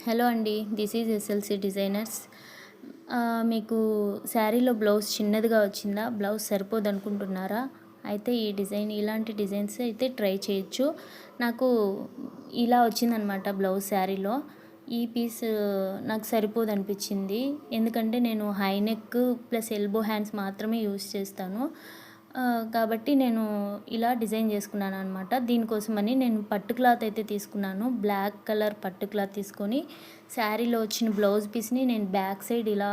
Hello అండి, this is SLC designers. మీకు శారీలో బ్లౌజ్ చిన్నదిగా వచ్చిందా? బ్లౌజ్ సరిపోదు అనుకుంటున్నారా? అయితే ఇలాంటి డిజైన్స్ అయితే ట్రై చేయొచ్చు. నాకు ఇలా వచ్చిందనమాట బ్లౌజ్ శారీలో. ఈ పీస్ నాకు సరిపోదు అనిపించింది. ఎందుకంటే నేను high neck plus elbow hands మాత్రమే యూస్ చేస్తాను. కాబట్టి నేను ఇలా డిజైన్ చేసుకున్నాను అనమాట. దీనికోసమని నేను పట్టు క్లాత్ అయితే తీసుకున్నాను. బ్లాక్ కలర్ పట్టు క్లాత్ తీసుకొని శారీలో వచ్చిన బ్లౌజ్ పీస్ని నేను బ్యాక్ సైడ్ ఇలా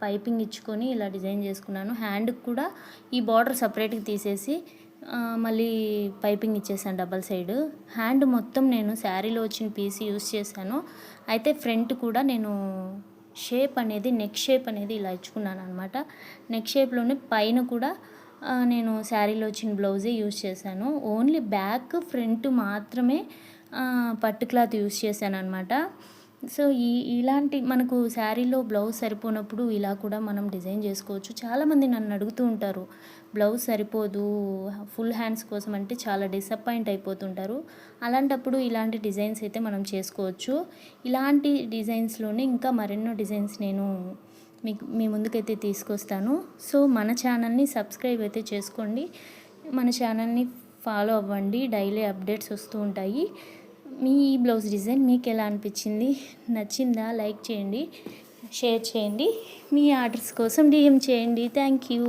పైపింగ్ ఇచ్చుకొని ఇలా డిజైన్ చేసుకున్నాను. హ్యాండ్కి కూడా ఈ బార్డర్ సపరేట్గా తీసేసి మళ్ళీ పైపింగ్ ఇచ్చేసాను డబల్ సైడ్. హ్యాండ్ మొత్తం నేను శారీలో వచ్చిన పీస్ యూస్ చేశాను. అయితే ఫ్రంట్ కూడా నేను నెక్ షేప్ అనేది ఇలా ఇచ్చుకున్నాను అనమాట. నెక్ షేప్లోనే పైన కూడా నేను శారీలో వచ్చిన బ్లౌజే యూస్ చేశాను. ఓన్లీ బ్యాక్ ఫ్రంట్ మాత్రమే పట్టు క్లాత్ యూస్ చేశాను అనమాట. సో ఇలాంటి మనకు శారీలో బ్లౌజ్ సరిపోనప్పుడు ఇలా కూడా మనం డిజైన్ చేసుకోవచ్చు. చాలామంది నన్ను అడుగుతూ ఉంటారు, బ్లౌజ్ సరిపోదు ఫుల్ హ్యాండ్స్ కోసం అంటే చాలా డిసప్పాయింట్ అయిపోతుంటారు. అలాంటప్పుడు ఇలాంటి డిజైన్స్ అయితే మనం చేసుకోవచ్చు. ఇలాంటి డిజైన్స్లోనే ఇంకా మరెన్నో డిజైన్స్ నేను మీ ముందుకైతే తీసుకొస్తాను. సో మన ఛానల్ని సబ్స్క్రైబ్ అయితే చేసుకోండి, మన ఛానల్ని ఫాలో అవ్వండి. డైలీ అప్డేట్స్ వస్తూ ఉంటాయి. మీ ఈ బ్లౌజ్ డిజైన్ మీకు ఎలా అనిపించింది? నచ్చిందా? లైక్ చేయండి, షేర్ చేయండి. మీ ఆర్డర్స్ కోసం DM చేయండి. Thank you.